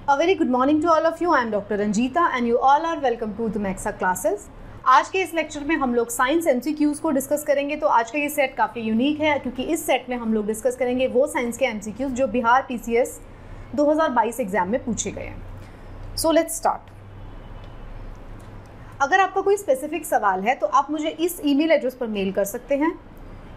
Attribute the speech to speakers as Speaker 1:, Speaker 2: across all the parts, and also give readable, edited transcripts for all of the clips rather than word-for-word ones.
Speaker 1: A very good morning to all of you. I am Dr. Ranjita and you all are welcome to the Maxa classes. आज के इस lecture में हम लोग science MCQs को discuss करेंगे। तो आज का ये सेट काफ़ी यूनिक है क्योंकि इस सेट में हम लोग डिस्कस करेंगे वो साइंस के एमसीक्यूज़ जो बिहार पीसीएस 2022 एग्जाम में पूछे गए हैं। So let's start. अगर आपका कोई स्पेसिफिक सवाल है तो आप मुझे इस ईमेल एड्रेस पर मेल कर सकते हैं।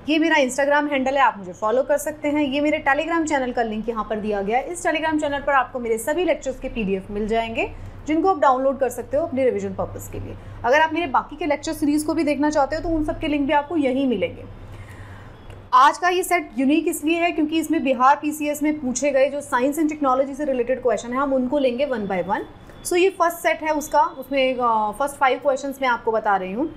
Speaker 1: ये मेरा इंस्टाग्राम हैंडल है, आप मुझे फॉलो कर सकते हैं। ये मेरे टेलीग्राम चैनल का लिंक यहाँ पर दिया गया है। इस टेलीग्राम चैनल पर आपको मेरे सभी लेक्चर्स के पीडीएफ मिल जाएंगे जिनको आप डाउनलोड कर सकते हो अपने रिवीजन पर्पस के लिए। अगर आप मेरे बाकी के लेक्चर सीरीज़ को भी देखना चाहते हो तो उन सब के लिंक भी आपको यहीं मिलेंगे। आज का ये सेट यूनिक इसलिए है क्योंकि इसमें बिहार पीसीएस में पूछे गए जो साइंस एंड टेक्नोलॉजी से रिलेटेड क्वेश्चन है हम उनको लेंगे वन बाय वन। सो ये फर्स्ट सेट है उसका, उसमें फर्स्ट 5 क्वेश्चंस मैं आपको बता रही हूँ।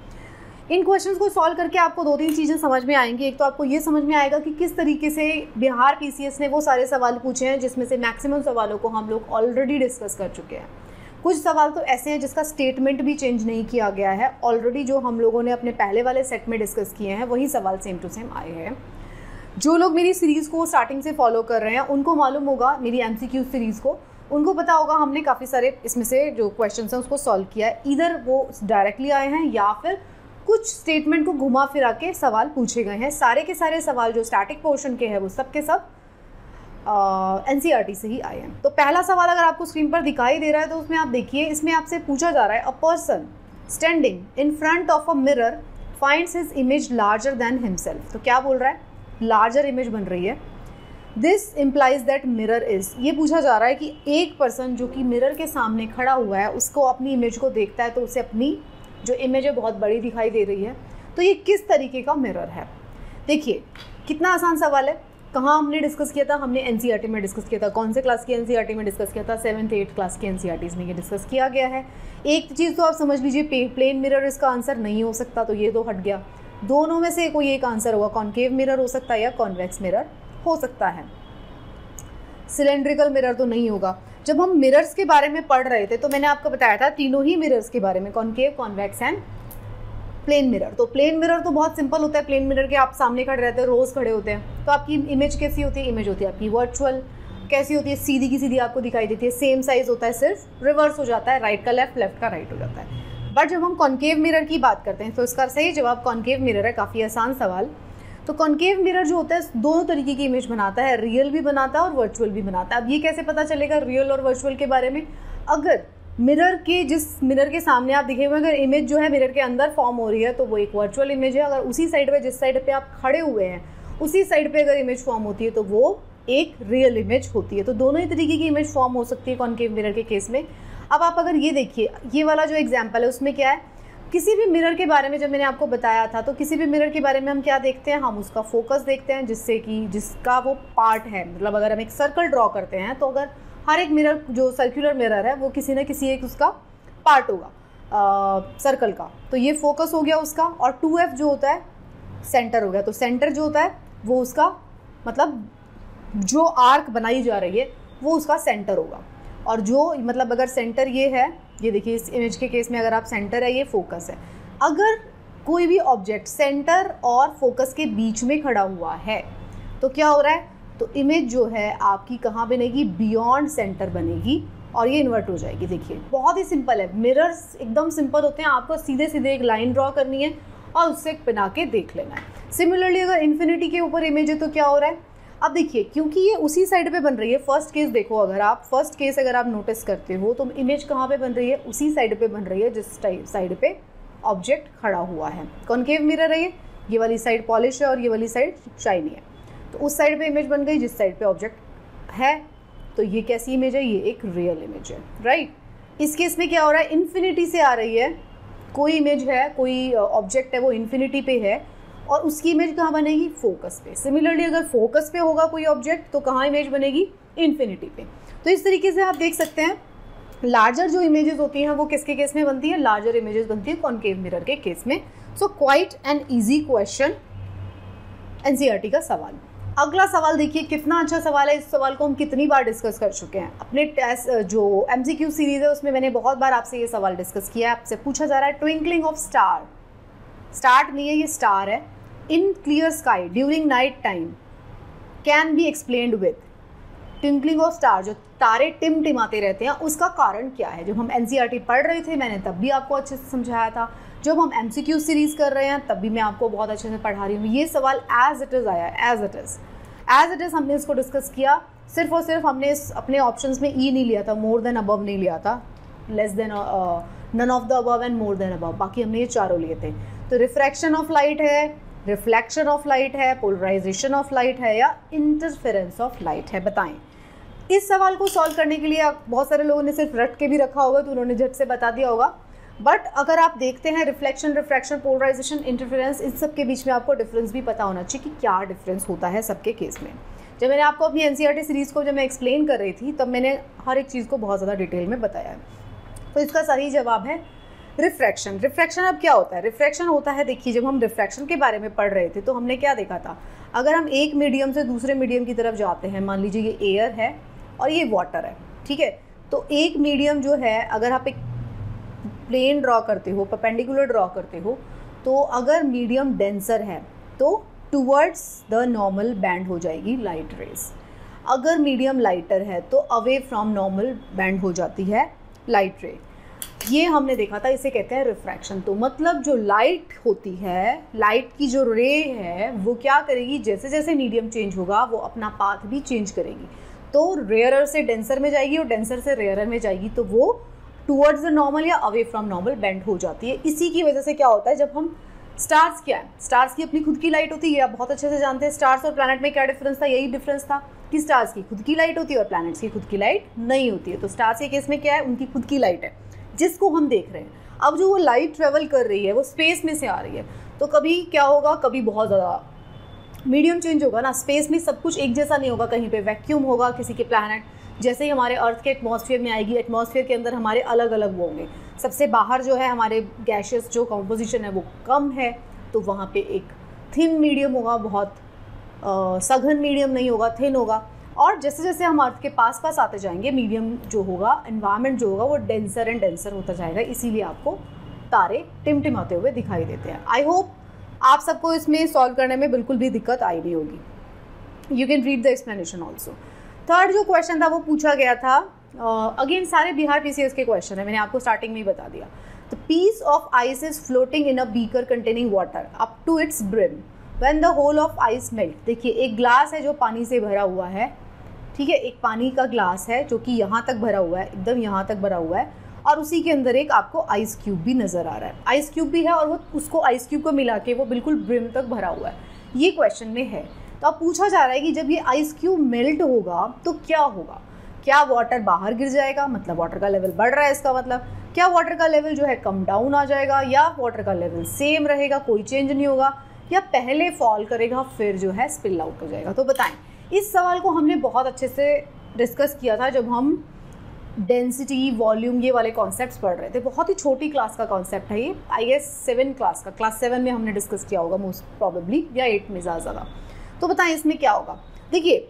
Speaker 1: इन क्वेश्चंस को सॉल्व करके आपको 2-3 चीज़ें समझ में आएंगी। एक तो आपको ये समझ में आएगा कि किस तरीके से बिहार पीसीएस ने वो सारे सवाल पूछे हैं जिसमें से मैक्सिमम सवालों को हम लोग ऑलरेडी डिस्कस कर चुके हैं। कुछ सवाल तो ऐसे हैं जिसका स्टेटमेंट भी चेंज नहीं किया गया है, ऑलरेडी जो हम लोगों ने अपने पहले वाले सेट में डिस्कस किए हैं वही सवाल सेम टू सेम आए हैं। जो लोग मेरी सीरीज़ को स्टार्टिंग से फॉलो कर रहे हैं उनको मालूम होगा, मेरी एमसीक्यू सीरीज़ को, उनको पता होगा हमने काफ़ी सारे इसमें से जो क्वेश्चन हैं उसको सॉल्व किया है। इधर वो डायरेक्टली आए हैं या फिर कुछ स्टेटमेंट को घुमा फिरा के सवाल पूछे गए हैं। सारे के सारे सवाल जो स्टैटिक पोर्शन के हैं वो सब के सब एनसीईआरटी से ही आए हैं। तो पहला सवाल अगर आपको स्क्रीन पर दिखाई दे रहा है तो उसमें आप देखिए, इसमें आपसे पूछा जा रहा है, a person standing in front of a mirror finds his image larger than himself. तो क्या बोल रहा है? लार्जर इमेज बन रही है। This implies that mirror is, ये पूछा जा रहा है कि एक पर्सन जो कि मिरर के सामने खड़ा हुआ है उसको अपनी इमेज को देखता है तो उसे अपनी जो इमेज है बहुत बड़ी दिखाई दे रही है। तो ये किस तरीके का मिरर है? देखिए कितना आसान सवाल है। कहाँ हमने डिस्कस किया था? हमने एनसीईआरटी में डिस्कस किया था। कौन से क्लास की एनसीईआरटी में डिस्कस किया था? 7th 8th क्लास की एनसीईआरटीज़ में ये डिस्कस किया गया है। एक चीज़ तो आप समझ लीजिए, प्लेन मिरर इसका आंसर नहीं हो सकता, तो ये तो हट गया। दोनों में से कोई एक आंसर होगा, कॉनकेव मिरर हो सकता है या कॉन्वेक्स मिरर हो सकता है। सिलेंड्रिकल मिरर तो नहीं होगा। जब हम मिरर्स के बारे में पढ़ रहे थे तो मैंने आपको बताया था तीनों ही मिरर्स के बारे में, concave, convex and plane mirror. तो प्लेन मिरर तो बहुत सिंपल होता है। प्लेन मिरर के आप सामने खड़े रहते हैं, रोज़ खड़े होते हैं, तो आपकी इमेज कैसी होती है? इमेज होती है आपकी वर्चुअल। कैसी होती है? सीधी की सीधी आपको दिखाई देती है। सेम साइज़ होता है, सिर्फ रिवर्स हो जाता है, राइट का लेफ्ट, लेफ्ट का राइट हो जाता है। बट जब हम कॉनकेव मिरर की बात करते हैं तो इसका सही जवाब कॉनकेव मिरर है। काफ़ी आसान सवाल। तो कॉनकेव मिरर जो होता है दोनों तरीके की इमेज बनाता है, रियल भी बनाता है और वर्चुअल भी बनाता है। अब ये कैसे पता चलेगा रियल और वर्चुअल के बारे में? अगर मिरर के जिस मिरर के सामने आप दिखे हुए अगर इमेज जो है मिरर के अंदर फॉर्म हो रही है तो वो एक वर्चुअल इमेज है। अगर उसी साइड पे, जिस साइड पे आप खड़े हुए हैं उसी साइड पे अगर इमेज फॉर्म होती है तो वो एक रियल इमेज होती है। तो दोनों ही तरीके की इमेज फॉर्म हो सकती है कॉनकेव मिरर के केस में। अब आप अगर ये देखिए, ये वाला जो एग्जाम्पल है उसमें क्या है, किसी भी मिरर के बारे में जब मैंने आपको बताया था तो किसी भी मिरर के बारे में हम क्या देखते हैं? हम उसका फोकस देखते हैं, जिससे कि जिसका वो पार्ट है। मतलब अगर हम एक सर्कल ड्रॉ करते हैं तो अगर हर एक मिरर जो सर्कुलर मिरर है वो किसी न किसी एक उसका पार्ट होगा सर्कल का, तो ये फोकस हो गया उसका। और 2F जो होता है सेंटर हो गया। तो सेंटर जो होता है वो उसका मतलब जो आर्क बनाई जा रही है वो उसका सेंटर होगा। और जो मतलब अगर सेंटर ये है, ये देखिए इस इमेज के केस में अगर आप सेंटर है, ये फोकस है। अगर कोई भी ऑब्जेक्ट सेंटर और फोकस के बीच में खड़ा हुआ है तो क्या हो रहा है? तो इमेज जो है आपकी कहाँ बनेगी? बियॉन्ड सेंटर बनेगी और ये इन्वर्ट हो जाएगी। देखिए बहुत ही सिंपल है। मिरर्स एकदम सिंपल होते हैं। आपको सीधे सीधे एक लाइन ड्रॉ करनी है और उससे बना के देख लेना है। सिमिलरली अगर इन्फिनिटी के ऊपर इमेज है तो क्या हो रहा है? अब देखिए क्योंकि ये उसी साइड पे बन रही है। फर्स्ट केस देखो, अगर आप फर्स्ट केस अगर आप नोटिस करते हो तो इमेज कहाँ पे बन रही है? उसी साइड पे बन रही है जिस साइड पे ऑब्जेक्ट खड़ा हुआ है। कॉनकेव मिरर है ये वाली साइड पॉलिश है और ये वाली साइड शाइनी है। तो उस साइड पे इमेज बन गई जिस साइड पे ऑब्जेक्ट है। तो ये कैसी इमेज है? ये एक रियल इमेज है, राइट। इस केस में क्या हो रहा है? इन्फिनिटी से आ रही है कोई इमेज है, कोई ऑब्जेक्ट है वो इन्फिनिटी पे है और उसकी इमेज कहाँ बनेगी? फोकस पे। सिमिलरली अगर फोकस पे होगा कोई ऑब्जेक्ट तो कहाँ इमेज बनेगी? इन्फिनिटी पे। तो इस तरीके से आप देख सकते हैं लार्जर जो इमेजेस होती हैं वो किसके केस में बनती है? लार्जर इमेजेस बनती है कॉनकेव मिरर के केस में। So quite an easy question, NCERT का सवाल। अगला सवाल देखिए कितना अच्छा सवाल है। इस सवाल को हम कितनी बार डिस्कस कर चुके हैं अपने टेस्ट जो एमसीक्यू सीरीज है उसमें मैंने बहुत बार आपसे ये सवाल डिस्कस किया है। आपसे पूछा जा रहा है ट्विंकलिंग ऑफ स्टार, स्टार्ट नहीं है ये स्टार है, in clear sky during night time can be explained with twinkling of star, जो तारे टिमटिमाते रहते हैं, उसका कारण क्या है? जब हम एनसीईआरटी पढ़ रहे थे मैंने तब भी आपको अच्छे से समझाया था, जब हम एमसीक्यू सीरीज़ कर रहे हैं तब भी मैं आपको बहुत अच्छे से पढ़ा रही हूँ। ये सवाल एज इट इज़ आया, एज इट इज़ हमने इसको डिस्कस किया। सिर्फ और सिर्फ हमने अपने ऑप्शंस में ई नहीं लिया था, मोर देन अबव नहीं लिया था, less than, none of the above and more than above, बाकी हमने ये चारों लिए थे। तो रिफ्रैक्शन ऑफ लाइट है, रिफ्लेक्शन ऑफ लाइट है, पोलराइजेशन ऑफ लाइट है, या इंटरफेरेंस ऑफ लाइट है, बताएं। इस सवाल को सॉल्व करने के लिए बहुत सारे लोगों ने सिर्फ रट के भी रखा होगा तो उन्होंने झट से बता दिया होगा, बट अगर आप देखते हैं रिफ्लेक्शन, रिफ्रैक्शन, पोलराइजेशन, इंटरफेरेंस, इन सब के बीच में आपको डिफरेंस भी पता होना चाहिए कि क्या डिफरेंस होता है सबके केस में। जब मैंने आपको अपनी एनसीईआरटी सीरीज़ को जब मैं एक्सप्लेन कर रही थी तब मैंने हर एक चीज़ को बहुत ज़्यादा डिटेल में बताया है। तो इसका सही जवाब है रिफ्रैक्शन। रिफ्रैक्शन अब क्या होता है? रिफ्रैक्शन होता है, देखिए जब हम रिफ्रैक्शन के बारे में पढ़ रहे थे तो हमने क्या देखा था, अगर हम एक मीडियम से दूसरे मीडियम की तरफ जाते हैं, मान लीजिए ये एयर है और ये वाटर है, ठीक है, तो एक मीडियम जो है, अगर आप एक प्लेन ड्रॉ करते हो, परपेंडिकुलर ड्रॉ करते हो, तो अगर मीडियम डेंसर है तो टूवर्ड्स द नॉर्मल बैंड हो जाएगी लाइट रेज। अगर मीडियम लाइटर है तो अवे फ्रॉम नॉर्मल बैंड हो जाती है लाइट रे। ये हमने देखा था, इसे कहते हैं रिफ्रैक्शन। तो मतलब जो लाइट होती है, लाइट की जो रे है, वो क्या करेगी, जैसे जैसे मीडियम चेंज होगा वो अपना पाथ भी चेंज करेगी। तो रेयरर से डेंसर में जाएगी और डेंसर से रेयरर में जाएगी, तो वो टूवर्ड्स द नॉर्मल या अवे फ्रॉम नॉर्मल बेंड हो जाती है। इसी की वजह से क्या होता है, जब हम स्टार्स, क्या है, स्टार्स की अपनी खुद की लाइट होती है, आप बहुत अच्छे से जानते हैं। स्टार्स और प्लैनेट में क्या डिफरेंस था? यही डिफरेंस था कि स्टार्स की खुद की लाइट होती है और प्लैनेट्स की खुद की लाइट नहीं होती है। तो स्टार्स के केस में क्या है, उनकी खुद की लाइट है जिसको हम देख रहे हैं। अब जो वो लाइट ट्रेवल कर रही है वो स्पेस में से आ रही है, तो कभी क्या होगा, कभी बहुत ज़्यादा मीडियम चेंज होगा ना, स्पेस में सब कुछ एक जैसा नहीं होगा, कहीं पे वैक्यूम होगा, किसी के प्लैनेट जैसे ही हमारे अर्थ के एटमॉस्फेयर में आएगी, एटमॉस्फेयर के अंदर हमारे अलग अलग वो होंगे। सबसे बाहर जो है हमारे गैसेस जो कॉम्पोजिशन है वो कम है, तो वहाँ पे एक थिन मीडियम होगा, बहुत सघन मीडियम नहीं होगा, थिन होगा। और जैसे जैसे हम अर्थ के पास पास आते जाएंगे, मीडियम जो होगा, एनवायरनमेंट जो होगा, वो डेंसर एंड डेंसर होता जाएगा। इसीलिए आपको तारे टिमटिमाते हुए दिखाई देते हैं। आई होप आप सबको इसमें सॉल्व करने में बिल्कुल भी दिक्कत आई नहीं होगी। You can read the explanation also. Third जो क्वेश्चन था वो पूछा गया था, अगेन सारे बिहार पीसीएस के क्वेश्चन है, मैंने आपको स्टार्टिंग में ही बता दिया। The piece of ice is floating in a beaker containing water up to its brim when the whole of ice melt. देखिए एक ग्लास है जो पानी से भरा हुआ है, ठीक है, एक पानी का ग्लास है जो कि यहाँ तक भरा हुआ है, एकदम यहाँ तक भरा हुआ है, और उसी के अंदर एक आपको आइस क्यूब भी नज़र आ रहा है। आइस क्यूब भी है और वो उसको आइस क्यूब को मिला के वो बिल्कुल ब्रिम तक भरा हुआ है। ये क्वेश्चन में है। तो अब पूछा जा रहा है कि जब ये आइस क्यूब मेल्ट होगा तो क्या होगा? क्या वाटर बाहर गिर जाएगा, मतलब वाटर का लेवल बढ़ रहा है इसका मतलब, क्या वाटर का लेवल जो है कम डाउन आ जाएगा, या वाटर का लेवल सेम रहेगा, कोई चेंज नहीं होगा, या पहले फॉल करेगा फिर जो है स्पिल आउट हो जाएगा? तो बताएं। इस सवाल को हमने बहुत अच्छे से डिस्कस किया था जब हम डेंसिटी, वॉल्यूम, ये वाले कॉन्सेप्ट्स पढ़ रहे थे। बहुत ही छोटी क्लास का कॉन्सेप्ट है ये, आई गेस 7 क्लास का, क्लास 7 में हमने डिस्कस किया होगा मोस्ट प्रॉबेबली, या 8 में ज़्यादा। तो बताएं इसमें क्या होगा। देखिए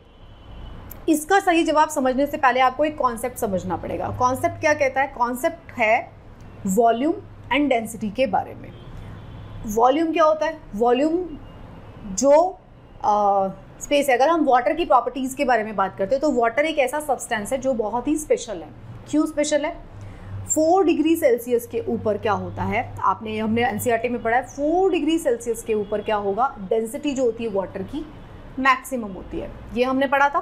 Speaker 1: इसका सही जवाब समझने से पहले आपको एक कॉन्सेप्ट समझना पड़ेगा। कॉन्सेप्ट क्या कहता है? कॉन्सेप्ट है वॉल्यूम एंड डेंसिटी के बारे में। वॉल्यूम क्या होता है? वॉल्यूम जो स्पेस है। अगर हम वाटर की प्रॉपर्टीज़ के बारे में बात करते हैं तो वाटर एक ऐसा सब्सटेंस है जो बहुत ही स्पेशल है। क्यों स्पेशल है? 4 डिग्री सेल्सियस के ऊपर क्या होता है, हमने एनसीईआरटी में पढ़ा है, 4 डिग्री सेल्सियस के ऊपर क्या होगा, डेंसिटी जो होती है वाटर की मैक्सिमम होती है। ये हमने पढ़ा था,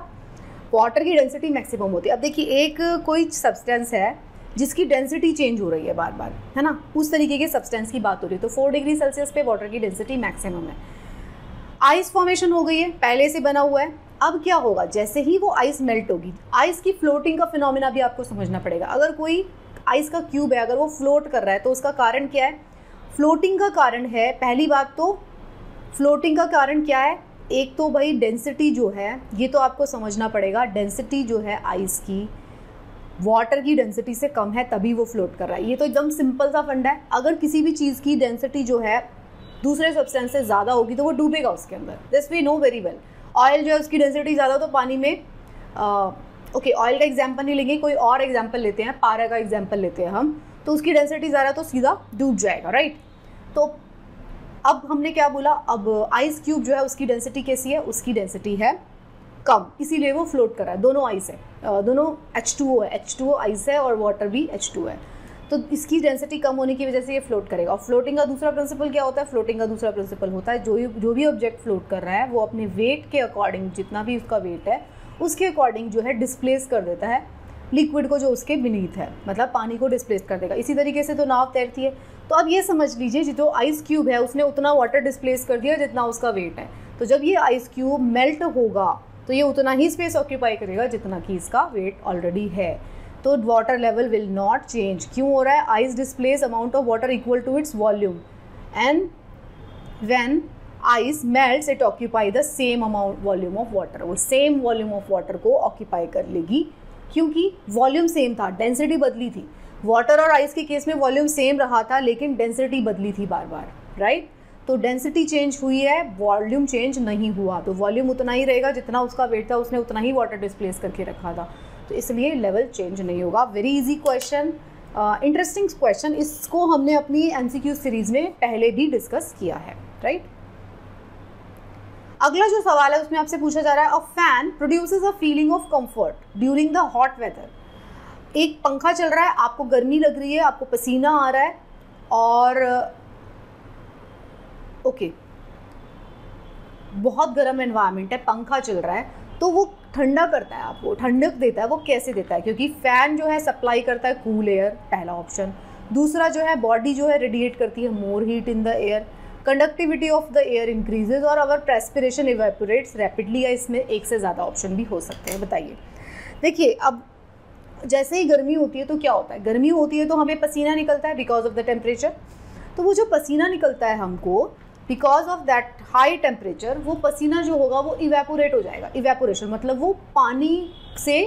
Speaker 1: वाटर की डेंसिटी मैक्सिमम होती है। अब देखिए एक कोई सब्सटेंस है जिसकी डेंसिटी चेंज हो रही है बार बार, है ना, उस तरीके के सब्सटेंस की बात हो रही है। तो 4 डिग्री सेल्सियस पे वाटर की डेंसिटी मैक्सिमम है। आइस फॉर्मेशन हो गई है, पहले से बना हुआ है। अब क्या होगा, जैसे ही वो आइस मेल्ट होगी, आइस की फ्लोटिंग का फिनोमेना भी आपको समझना पड़ेगा। अगर कोई आइस का क्यूब है, अगर वो फ्लोट कर रहा है तो उसका कारण क्या है? फ्लोटिंग का कारण है, पहली बात तो फ्लोटिंग का कारण क्या है, एक तो भाई डेंसिटी जो है, ये तो आपको समझना पड़ेगा। डेंसिटी जो है आइस की वाटर की डेंसिटी से कम है तभी वो फ्लोट कर रहा है। ये तो एकदम सिंपल सा फंडा है। अगर किसी भी चीज़ की डेंसिटी जो है दूसरे सब्सटेंस से ज़्यादा होगी तो वो डूबेगा उसके अंदर। This we know very well. Oil जो है उसकी डेंसिटी ज़्यादा तो पानी में ओके ऑयल का एग्जाम्पल नहीं लेंगे, कोई और एग्जाम्पल लेते हैं, पारा का एग्जाम्पल लेते हैं हम, तो उसकी डेंसिटी ज़्यादा तो सीधा डूब जाएगा, राइट। तो अब हमने क्या बोला, अब आइस क्यूब जो है उसकी डेंसिटी कैसी है, उसकी डेंसिटी है कम, इसीलिए वो फ्लोट कर रहा है। दोनों आइस है, दोनों H2O है, H2O आइस है और वाटर भी H2 है, तो इसकी डेंसिटी कम होने की वजह से ये फ्लोट करेगा। और फ्लोटिंग का दूसरा प्रिंसिपल क्या होता है? फ्लोटिंग का दूसरा प्रिंसिपल होता है जो भी ऑब्जेक्ट फ्लोट कर रहा है वो अपने वेट के अकॉर्डिंग, जितना भी उसका वेट है उसके अकॉर्डिंग जो है डिस्प्लेस कर देता है लिक्विड को जो उसके बीनीथ है, मतलब पानी को डिस्प्लेस कर देगा। इसी तरीके से तो नाव तैरती है। तो अब ये समझ लीजिए जो आइस क्यूब है उसने उतना वाटर डिस्प्लेस कर दिया जितना उसका वेट है, तो जब ये आइस क्यूब मेल्ट होगा तो ये उतना ही स्पेस ऑक्यूपाई करेगा जितना कि इसका वेट ऑलरेडी है। तो water level will not change. क्यों हो रहा है? Ice displace amount of water equal to its volume and when ice melts it occupy the same amount volume of water. वो सेम वॉल्यूम ऑफ वाटर को occupy कर लेगी क्योंकि volume same था, डेंसिटी बदली थी। वाटर और आइस के केस में वॉल्यूम सेम रहा था लेकिन डेंसिटी बदली थी बार बार, राइट? तो डेंसिटी चेंज हुई है, वॉल्यूम चेंज नहीं हुआ। तो वॉल्यूम उतना ही रहेगा जितना उसका वेट था, उसने उतना ही वाटर डिस्प्लेस करके रखा था, तो इसलिए लेवल चेंज नहीं होगा। Very easy question, interesting question. इसको हमने अपनी MCQ सीरीज में पहले भी डिस्कस किया है, राइट? अगला जो सवाल है उसमें आपसे पूछा जा रहा है, a fan produces a feeling of comfort during the hot weather. एक पंखा चल रहा है, आपको गर्मी लग रही है, आपको पसीना आ रहा है और ओके बहुत गर्म एनवायरनमेंट है, पंखा चल रहा है, तो वो ठंडा करता है, आपको ठंडक देता है। वो कैसे देता है? क्योंकि फैन जो है सप्लाई करता है कूल एयर, पहला ऑप्शन। दूसरा जो है बॉडी जो है रेडिएट करती है more heat in the air, conductivity of the air increases और अवर प्रेस्पिरेशन इवेपोरेट्स रैपिडली। या इसमें एक से ज़्यादा ऑप्शन भी हो सकते हैं। बताइए, देखिए अब जैसे ही गर्मी होती है तो क्या होता है? गर्मी होती है तो हमें पसीना निकलता है बिकॉज ऑफ द टेम्परेचर। तो वो जो पसीना निकलता है हमको because of that high temperature, वो पसीना जो होगा वो इवेपोरेट हो जाएगा। इवेपोरेशन मतलब वो पानी से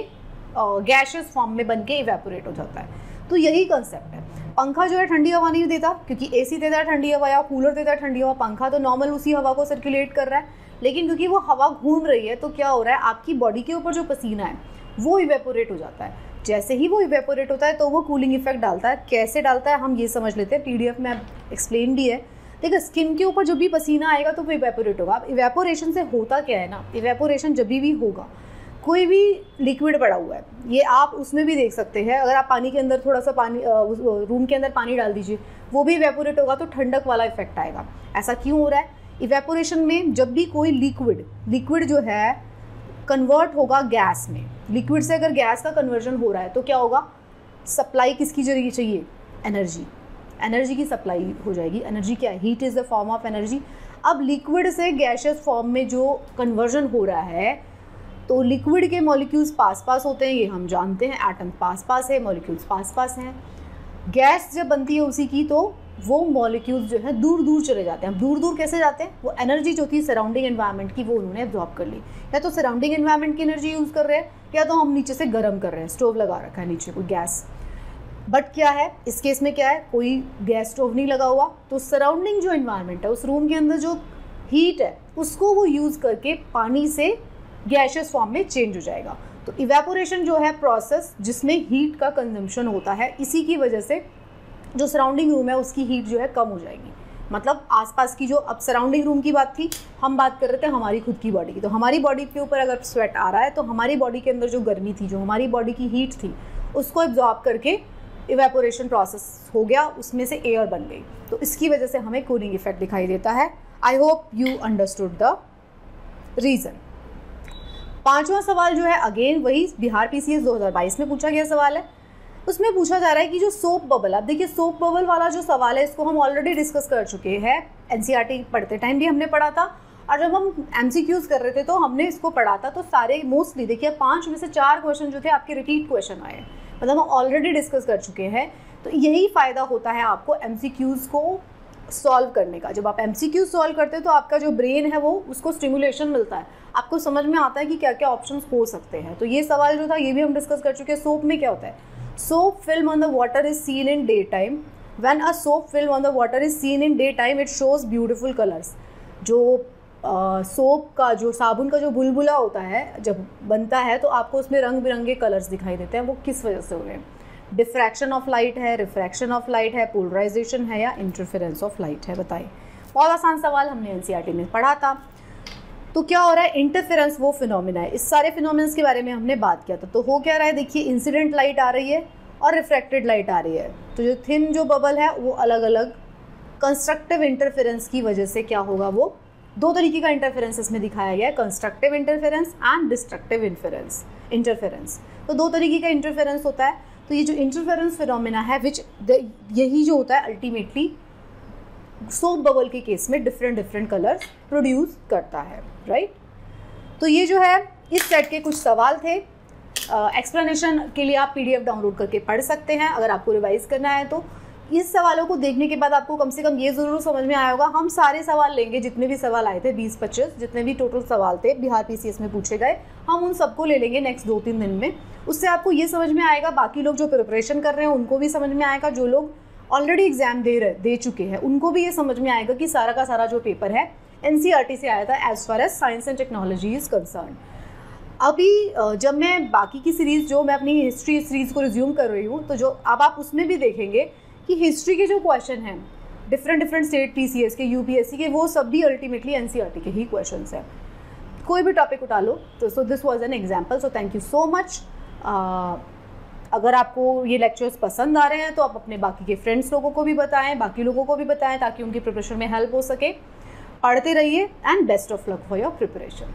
Speaker 1: गैशियस फॉर्म में बन के इवेपोरेट हो जाता है। तो यही कंसेप्ट है। पंखा जो है ठंडी हवा नहीं देता क्योंकि AC देता है ठंडी हवा या कूलर देता है ठंडी हवा, पंखा तो नॉर्मल उसी हवा को सर्कुलेट कर रहा है, लेकिन क्योंकि वो हवा घूम रही है तो क्या हो रहा है, आपकी बॉडी के ऊपर जो पसीना है वो इवेपोरेट हो जाता है। जैसे ही वो इवेपोरेट होता है तो वो कूलिंग इफेक्ट डालता है। कैसे डालता है हम ये समझ लेते हैं, PDF में एक्सप्लेन भी है। देखो स्किन के ऊपर जब भी पसीना आएगा तो वो इवेपोरेट होगा। अब इवेपोरेशन से होता क्या है ना, इवेपोरेशन जब भी होगा, कोई भी लिक्विड पड़ा हुआ है, ये आप उसमें भी देख सकते हैं। अगर आप पानी के अंदर थोड़ा सा पानी रूम के अंदर पानी डाल दीजिए, वो भी इवेपोरेट होगा तो ठंडक वाला इफेक्ट आएगा। ऐसा क्यों हो रहा है? इवेपोरेशन में जब भी कोई लिक्विड जो है कन्वर्ट होगा गैस में, लिक्विड से अगर गैस का कन्वर्जन हो रहा है तो क्या होगा? सप्लाई किसकी जरिए चाहिए? एनर्जी की सप्लाई हो जाएगी। एनर्जी क्या है? Heat is the form of energy. अब लिक्विड से गैशियस फॉर्म में जो कन्वर्जन हो रहा है तो लिक्विड के मॉलिक्यूल्स पास होते हैं, ये हम जानते हैं। एटम पास है, मॉलिक्यूल्स पास हैं। गैस जब बनती है उसी की तो वो मॉलिक्यूल्स जो है दूर चले जाते हैं। दूर कैसे जाते हैं? वो एनर्जी जो थी सराउंडिंग एनवायरनमेंट की वो उन्होंने एब्जॉर्ब कर ली। या तो सराउंडिंग एनवायरनमेंट की एनर्जी यूज़ कर रहे हैं या तो हम नीचे से गर्म कर रहे हैं, स्टोव लगा रखा है नीचे कोई गैस। बट क्या है इस केस में, क्या है, कोई गैस स्टोव नहीं लगा हुआ, तो सराउंडिंग जो एनवायरनमेंट है उस रूम के अंदर जो हीट है उसको वो यूज़ करके पानी से गैशियस फॉर्म में चेंज हो जाएगा। तो इवेपोरेशन जो है प्रोसेस जिसमें हीट का कंजम्पशन होता है, इसी की वजह से जो सराउंडिंग रूम है उसकी हीट जो है कम हो जाएगी। मतलब आसपास की जो, अब सराउंडिंग रूम की बात थी, हम बात कर रहे थे हमारी खुद की बॉडी की। तो हमारी बॉडी के ऊपर अगर स्वेट आ रहा है तो हमारी बॉडी के अंदर जो गर्मी थी, जो हमारी बॉडी की हीट थी, उसको एब्जॉर्ब करके इवेपोरेशन प्रोसेस हो गया, उसमें से एयर बन गई। तो इसकी वजह से हमें कूलिंग इफेक्ट दिखाई देता है। I hope you understood the reason. पांचवा सवाल जो है अगेन वही बिहार PCS 2022 में पूछा गया सवाल है। उसमें पूछा जा रहा है कि जो सोप बबल, अब देखिए सोप बबल वाला जो सवाल है इसको हम ऑलरेडी डिस्कस कर चुके हैं। NCERT पढ़ते टाइम भी हमने पढ़ा था और जब हम MCQs कर रहे थे तो हमने इसको पढ़ा था। तो सारे मोस्टली देखिए 5 में से 4 क्वेश्चन जो थे आपके रिपीट क्वेश्चन आए, मतलब हम ऑलरेडी डिस्कस कर चुके हैं। तो यही फ़ायदा होता है आपको MCQs को सॉल्व करने का। जब आप MCQ सॉल्व करते हैं तो आपका जो ब्रेन है वो, उसको स्टिमुलेशन मिलता है, आपको समझ में आता है कि क्या क्या ऑप्शंस हो सकते हैं। तो ये सवाल जो था ये भी हम डिस्कस कर चुके हैं। सोप में क्या होता है? Soap film on the water is seen in day time. When a soap film on the water is seen in day time it shows beautiful colours. जो सोप का, जो साबुन का जो बुलबुला होता है जब बनता है तो आपको उसमें रंग बिरंगे कलर्स दिखाई देते हैं। वो किस वजह से हो रहे हैं? डिफ्रैक्शन ऑफ लाइट है, रिफ्रैक्शन ऑफ लाइट है, पोलराइजेशन है या इंटरफेरेंस ऑफ लाइट है। बताइए। बहुत आसान सवाल, हमने NCERT में पढ़ा था। तो क्या हो रहा है, इंटरफेरेंस वो फिनोमिना है। इस सारे फिनोमिनस के बारे में हमने बात किया था। तो हो क्या रहा है, देखिए इंसिडेंट लाइट आ रही है और रिफ्रैक्टेड लाइट आ रही है। तो जो थिन जो बबल है वो अलग अलग कंस्ट्रक्टिव इंटरफेरेंस की वजह से क्या होगा, वो दो तरीके का इंटरफेरेंस इसमें दिखाया गया है, constructive interference and destructive interference. तो दो तरीके का इंटरफेरेंस होता है। तो ये जो इंटरफेरेंस फिनोमिना है विच यही जो होता है अल्टीमेटली सोप बबल के केस में डिफरेंट कलर्स प्रोड्यूस करता है, राइट। तो ये जो है इस सेट के कुछ सवाल थे। एक्सप्लेनेशन के लिए आप PDF डाउनलोड करके पढ़ सकते हैं अगर आपको रिवाइज करना है। तो इस सवालों को देखने के बाद आपको कम से कम ये ज़रूर समझ में आया होगा, हम सारे सवाल लेंगे, जितने भी सवाल आए थे 20-25 जितने भी टोटल सवाल थे बिहार PCS में पूछे गए, हम उन सबको ले लेंगे नेक्स्ट 2-3 दिन में। उससे आपको ये समझ में आएगा, बाकी लोग जो प्रिपरेशन कर रहे हैं उनको भी समझ में आएगा, जो लोग ऑलरेडी एग्जाम दे चुके हैं उनको भी ये समझ में आएगा कि सारा का सारा जो पेपर है NCERT से आया था as far as science and technology is concern. अभी जब मैं बाकी की सीरीज़ जो मैं अपनी हिस्ट्री सीरीज़ को रिज्यूम कर रही हूँ, तो जो अब आप उसमें भी देखेंगे कि हिस्ट्री के जो क्वेश्चन हैं डिफरेंट स्टेट PCS के, UPSC के, वो सब भी अल्टीमेटली NCERT के ही क्वेश्चंस हैं। कोई भी टॉपिक उठा लो। तो so this was an example. So thank you so much. अगर आपको ये लेक्चर्स पसंद आ रहे हैं तो आप अपने बाकी के फ्रेंड्स लोगों को भी बताएं, बाकी लोगों को भी बताएं, ताकि उनकी प्रिपरेशन में हेल्प हो सके। पढ़ते रहिए and best of luck for your preparation.